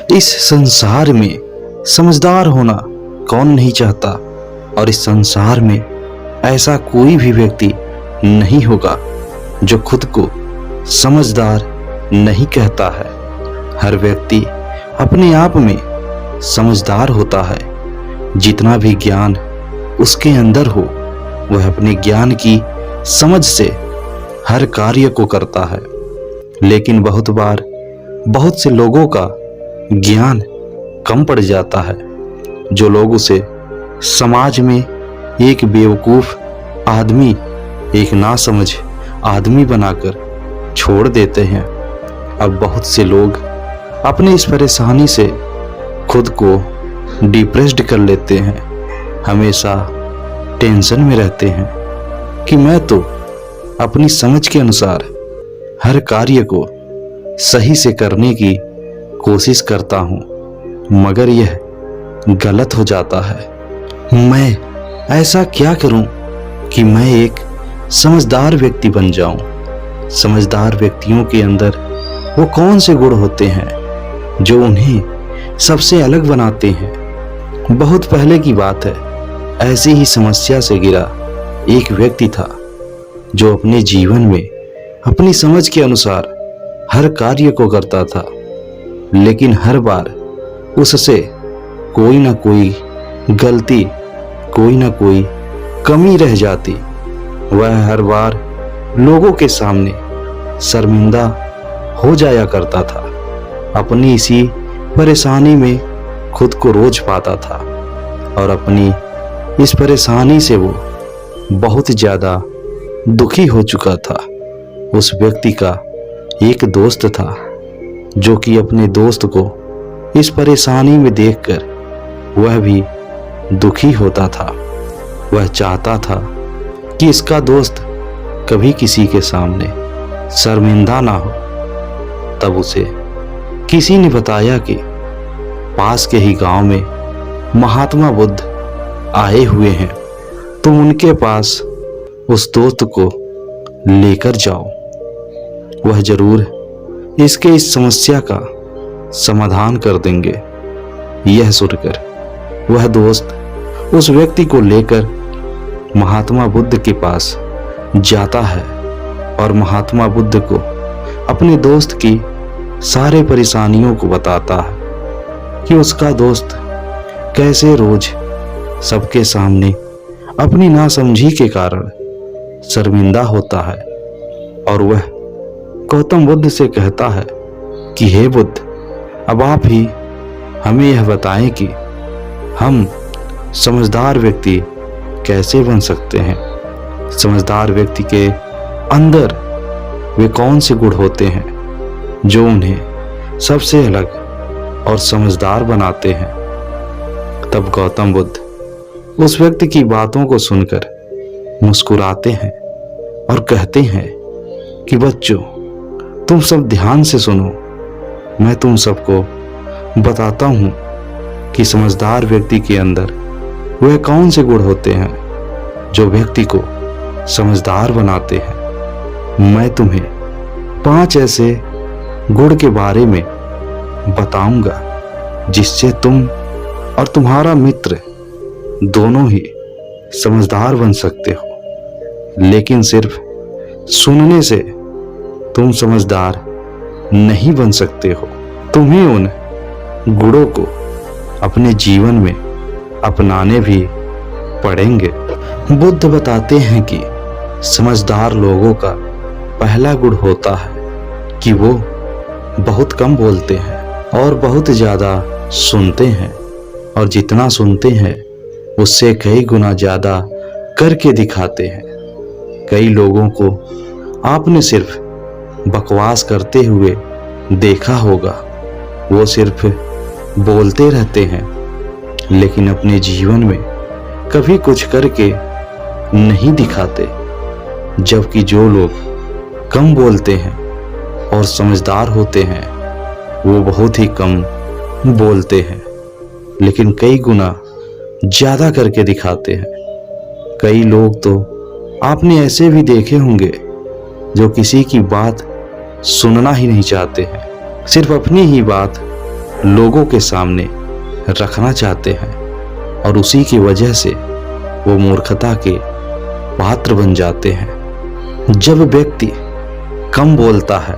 इस संसार में समझदार होना कौन नहीं चाहता, और इस संसार में ऐसा कोई भी व्यक्ति नहीं होगा जो खुद को समझदार नहीं कहता है। हर व्यक्ति अपने आप में समझदार होता है। जितना भी ज्ञान उसके अंदर हो, वह अपने ज्ञान की समझ से हर कार्य को करता है। लेकिन बहुत बार बहुत से लोगों का ज्ञान कम पड़ जाता है, जो लोग उसे समाज में एक बेवकूफ आदमी, एक नासमझ आदमी बनाकर छोड़ देते हैं। अब बहुत से लोग अपनी इस परेशानी से खुद को डिप्रेस्ड कर लेते हैं। हमेशा टेंशन में रहते हैं कि मैं तो अपनी समझ के अनुसार हर कार्य को सही से करने की कोशिश करता हूँ, मगर यह गलत हो जाता है। मैं ऐसा क्या करूं कि मैं एक समझदार व्यक्ति बन जाऊं? समझदार व्यक्तियों के अंदर वो कौन से गुण होते हैं जो उन्हें सबसे अलग बनाते हैं? बहुत पहले की बात है, ऐसी ही समस्या से घिरा एक व्यक्ति था जो अपने जीवन में अपनी समझ के अनुसार हर कार्य को करता था, लेकिन हर बार उससे कोई ना कोई गलती, कोई ना कोई कमी रह जाती। वह हर बार लोगों के सामने शर्मिंदा हो जाया करता था। अपनी इसी परेशानी में खुद को रोज पाता था, और अपनी इस परेशानी से वो बहुत ज्यादा दुखी हो चुका था। उस व्यक्ति का एक दोस्त था जो कि अपने दोस्त को इस परेशानी में देखकर वह भी दुखी होता था। वह चाहता था कि इसका दोस्त कभी किसी के सामने शर्मिंदा ना हो। तब उसे किसी ने बताया कि पास के ही गांव में महात्मा बुद्ध आए हुए हैं, तुम उनके पास उस दोस्त को लेकर जाओ, वह जरूर इसके इस समस्या का समाधान कर देंगे। यह सुनकर वह दोस्त उस व्यक्ति को लेकर महात्मा बुद्ध के पास जाता है, और महात्मा बुद्ध को अपने दोस्त की सारे परेशानियों को बताता है कि उसका दोस्त कैसे रोज सबके सामने अपनी नासमझी के कारण शर्मिंदा होता है। और वह गौतम बुद्ध से कहता है कि हे बुद्ध, अब आप ही हमें यह बताएं कि हम समझदार व्यक्ति कैसे बन सकते हैं। समझदार व्यक्ति के अंदर वे कौन से गुण होते हैं जो उन्हें सबसे अलग और समझदार बनाते हैं। तब गौतम बुद्ध उस व्यक्ति की बातों को सुनकर मुस्कुराते हैं और कहते हैं कि बच्चों, तुम सब ध्यान से सुनो, मैं तुम सबको बताता हूं कि समझदार व्यक्ति के अंदर वह कौन से गुण होते हैं जो व्यक्ति को समझदार बनाते हैं। मैं तुम्हें 5 ऐसे गुण के बारे में बताऊंगा जिससे तुम और तुम्हारा मित्र दोनों ही समझदार बन सकते हो। लेकिन सिर्फ सुनने से तुम समझदार नहीं बन सकते हो, तुम्हें उन गुणों को अपने जीवन में अपनाने भी पड़ेंगे। बुद्ध बताते हैं कि समझदार लोगों का पहला गुण होता है कि वो बहुत कम बोलते हैं और बहुत ज्यादा सुनते हैं, और जितना सुनते हैं उससे कई गुना ज्यादा करके दिखाते हैं। कई लोगों को आपने सिर्फ बकवास करते हुए देखा होगा, वो सिर्फ बोलते रहते हैं लेकिन अपने जीवन में कभी कुछ करके नहीं दिखाते। जबकि जो लोग कम बोलते हैं और समझदार होते हैं वो बहुत ही कम बोलते हैं लेकिन कई गुना ज्यादा करके दिखाते हैं। कई लोग तो आपने ऐसे भी देखे होंगे जो किसी की बात सुनना ही नहीं चाहते हैं, सिर्फ अपनी ही बात लोगों के सामने रखना चाहते हैं और उसी की वजह से वो मूर्खता के पात्र बन जाते हैं। जब व्यक्ति कम बोलता है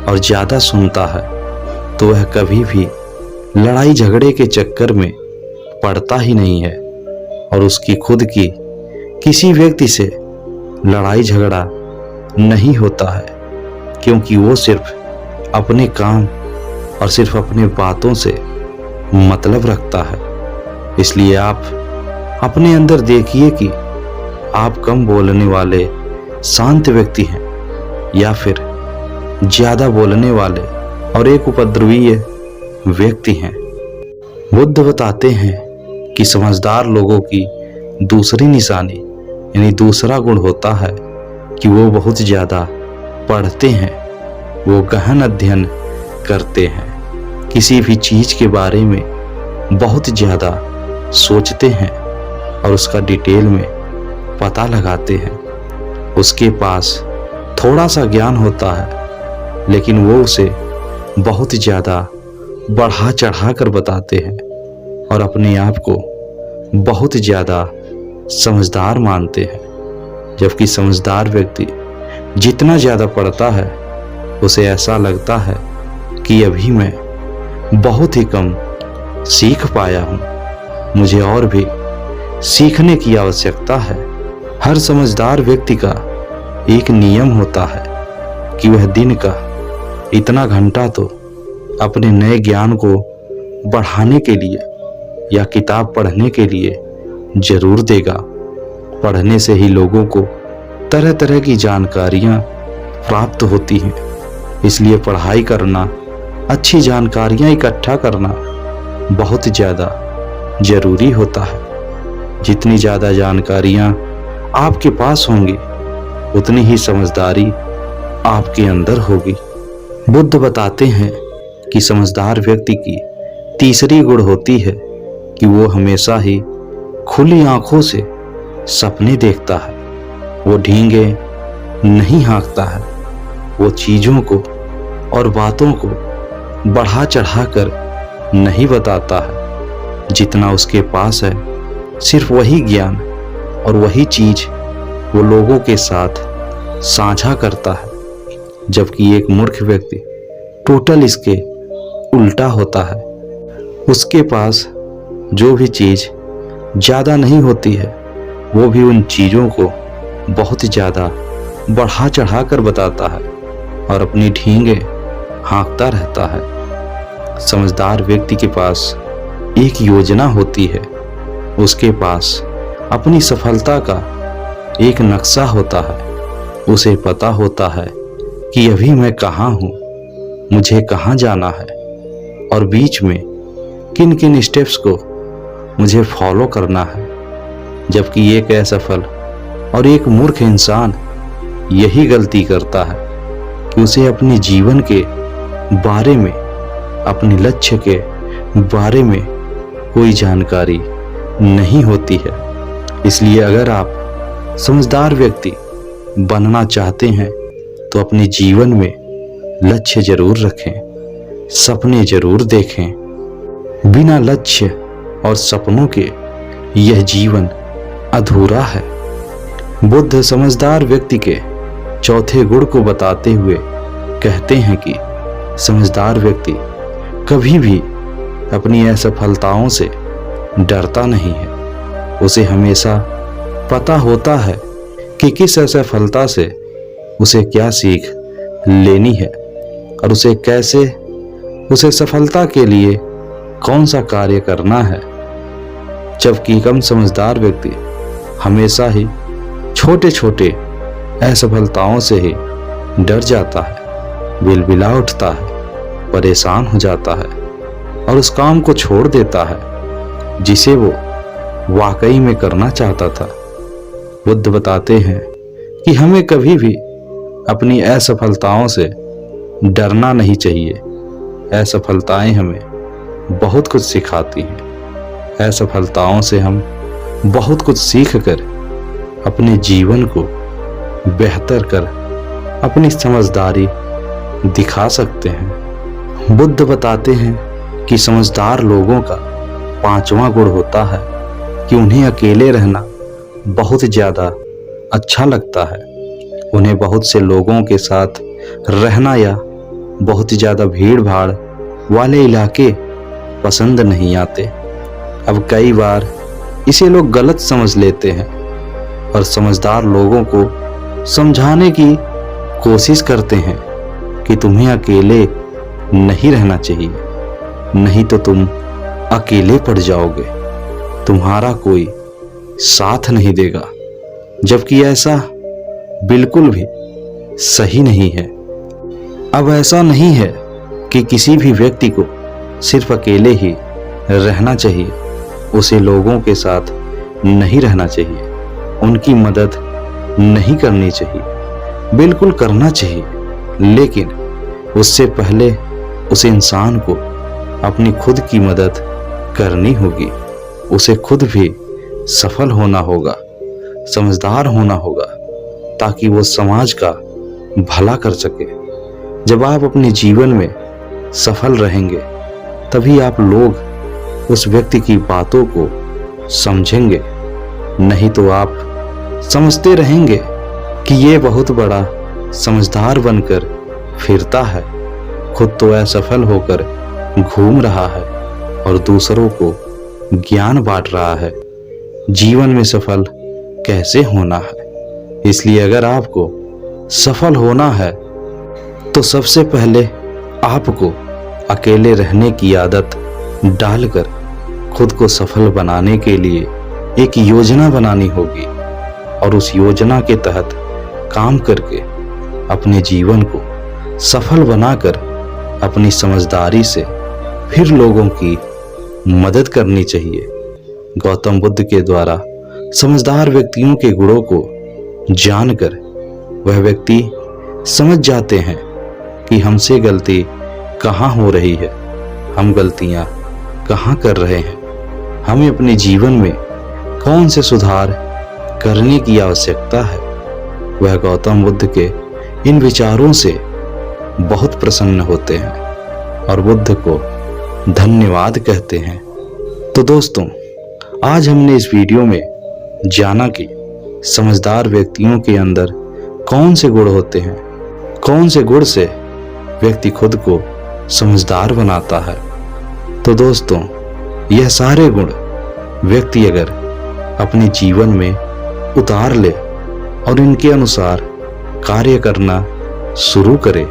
और ज्यादा सुनता है तो वह कभी भी लड़ाई झगड़े के चक्कर में पड़ता ही नहीं है और उसकी खुद की किसी व्यक्ति से लड़ाई झगड़ा नहीं होता है, क्योंकि वो सिर्फ अपने काम और सिर्फ अपने बातों से मतलब रखता है। इसलिए आप अपने अंदर देखिए कि आप कम बोलने वाले शांत व्यक्ति हैं या फिर ज्यादा बोलने वाले और एक उपद्रवीय व्यक्ति हैं। बुद्ध बताते हैं कि समझदार लोगों की दूसरी निशानी यानी दूसरा गुण होता है कि वो बहुत ज्यादा पढ़ते हैं, वो गहन अध्ययन करते हैं, किसी भी चीज के बारे में बहुत ज्यादा सोचते हैं और उसका डिटेल में पता लगाते हैं। उसके पास थोड़ा सा ज्ञान होता है लेकिन वो उसे बहुत ज्यादा बढ़ा चढ़ा कर बताते हैं और अपने आप को बहुत ज्यादा समझदार मानते हैं। जबकि समझदार व्यक्ति जितना ज्यादा पढ़ता है उसे ऐसा लगता है कि अभी मैं बहुत ही कम सीख पाया हूँ, मुझे और भी सीखने की आवश्यकता है। हर समझदार व्यक्ति का एक नियम होता है कि वह दिन का इतना घंटा तो अपने नए ज्ञान को बढ़ाने के लिए या किताब पढ़ने के लिए जरूर देगा। पढ़ने से ही लोगों को तरह तरह की जानकारियां प्राप्त होती हैं, इसलिए पढ़ाई करना, अच्छी जानकारियां इकट्ठा करना बहुत ज़्यादा जरूरी होता है। जितनी ज़्यादा जानकारियां आपके पास होंगी उतनी ही समझदारी आपके अंदर होगी। बुद्ध बताते हैं कि समझदार व्यक्ति की तीसरी गुण होती है कि वो हमेशा ही खुली आंखों से सपने देखता है। वो ढींगे नहीं हाँकता है, वो चीजों को और बातों को बढ़ा चढ़ा कर नहीं बताता है। जितना उसके पास है सिर्फ वही ज्ञान और वही चीज वो लोगों के साथ साझा करता है, जबकि एक मूर्ख व्यक्ति टोटल इसके उल्टा होता है। उसके पास जो भी चीज ज्यादा नहीं होती है वो भी उन चीजों को बहुत ज्यादा बढ़ा चढ़ा कर बताता है और अपनी ढींगे हाँकता रहता है। समझदार व्यक्ति के पास एक योजना होती है, उसके पास अपनी सफलता का एक नक्शा होता है। उसे पता होता है कि अभी मैं कहाँ हूँ, मुझे कहाँ जाना है और बीच में किन किन स्टेप्स को मुझे फॉलो करना है। जबकि एक असफल और एक मूर्ख इंसान यही गलती करता है कि उसे अपने जीवन के बारे में, अपने लक्ष्य के बारे में कोई जानकारी नहीं होती है। इसलिए अगर आप समझदार व्यक्ति बनना चाहते हैं तो अपने जीवन में लक्ष्य जरूर रखें, सपने जरूर देखें। बिना लक्ष्य और सपनों के यह जीवन अधूरा है। बुद्ध समझदार व्यक्ति के चौथे गुण को बताते हुए कहते हैं कि समझदार व्यक्ति कभी भी अपनी असफलताओं से डरता नहीं है। उसे हमेशा पता होता है कि किस असफलता से उसे क्या सीख लेनी है और उसे कैसे उसे सफलता के लिए कौन सा कार्य करना है। जबकि कम समझदार व्यक्ति हमेशा ही छोटे छोटे असफलताओं से ही डर जाता है, बिलबिला उठता है, परेशान हो जाता है और उस काम को छोड़ देता है जिसे वो वाकई में करना चाहता था। बुद्ध बताते हैं कि हमें कभी भी अपनी असफलताओं से डरना नहीं चाहिए। असफलताएं हमें बहुत कुछ सिखाती हैं। असफलताओं से हम बहुत कुछ सीख कर अपने जीवन को बेहतर कर अपनी समझदारी दिखा सकते हैं। बुद्ध बताते हैं कि समझदार लोगों का पांचवा गुण होता है कि उन्हें अकेले रहना बहुत ज़्यादा अच्छा लगता है। उन्हें बहुत से लोगों के साथ रहना या बहुत ज़्यादा भीड़ भाड़ वाले इलाके पसंद नहीं आते। अब कई बार इसे लोग गलत समझ लेते हैं और समझदार लोगों को समझाने की कोशिश करते हैं कि तुम्हें अकेले नहीं रहना चाहिए, नहीं तो तुम अकेले पड़ जाओगे, तुम्हारा कोई साथ नहीं देगा। जबकि ऐसा बिल्कुल भी सही नहीं है। अब ऐसा नहीं है कि किसी भी व्यक्ति को सिर्फ अकेले ही रहना चाहिए, उसे लोगों के साथ नहीं रहना चाहिए, उनकी मदद नहीं करनी चाहिए। बिल्कुल करना चाहिए, लेकिन उससे पहले उस इंसान को अपनी खुद की मदद करनी होगी। उसे खुद भी सफल होना होगा, समझदार होना होगा, ताकि वो समाज का भला कर सके। जब आप अपने जीवन में सफल रहेंगे तभी आप लोग उस व्यक्ति की बातों को समझेंगे, नहीं तो आप समझते रहेंगे कि ये बहुत बड़ा समझदार बनकर फिरता है, खुद तो असफल होकर घूम रहा है और दूसरों को ज्ञान बांट रहा है। जीवन में सफल कैसे होना है? इसलिए अगर आपको सफल होना है तो सबसे पहले आपको अकेले रहने की आदत डालकर खुद को सफल बनाने के लिए एक योजना बनानी होगी और उस योजना के तहत काम करके अपने जीवन को सफल बनाकर अपनी समझदारी से फिर लोगों की मदद करनी चाहिए। गौतम बुद्ध के द्वारा समझदार व्यक्तियों के गुणों को जानकर वह व्यक्ति समझ जाते हैं कि हमसे गलती कहाँ हो रही है, हम गलतियाँ कहाँ कर रहे हैं, हमें अपने जीवन में कौन से सुधार करने की आवश्यकता है। वह गौतम बुद्ध के इन विचारों से बहुत प्रसन्न होते हैं और बुद्ध को धन्यवाद कहते हैं। तो दोस्तों, आज हमने इस वीडियो में जाना कि समझदार व्यक्तियों के अंदर कौन से गुण होते हैं, कौन से गुण से व्यक्ति खुद को समझदार बनाता है। तो दोस्तों, यह सारे गुण व्यक्ति अगर अपने जीवन में उतार ले और इनके अनुसार कार्य करना शुरू करे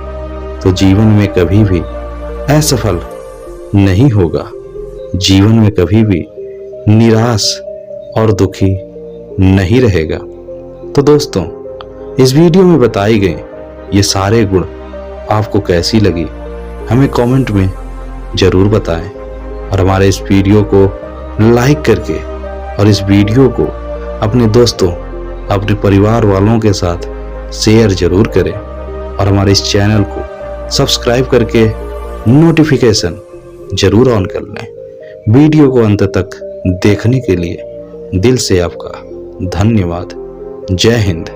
तो जीवन में कभी भी असफल नहीं होगा, जीवन में कभी भी निराश और दुखी नहीं रहेगा। तो दोस्तों, इस वीडियो में बताई गई ये सारे गुण आपको कैसी लगी हमें कमेंट में जरूर बताएं और हमारे इस वीडियो को लाइक करके और इस वीडियो को अपने दोस्तों, अपने परिवार वालों के साथ शेयर जरूर करें और हमारे इस चैनल को सब्सक्राइब करके नोटिफिकेशन जरूर ऑन कर लें। वीडियो को अंत तक देखने के लिए दिल से आपका धन्यवाद। जय हिंद।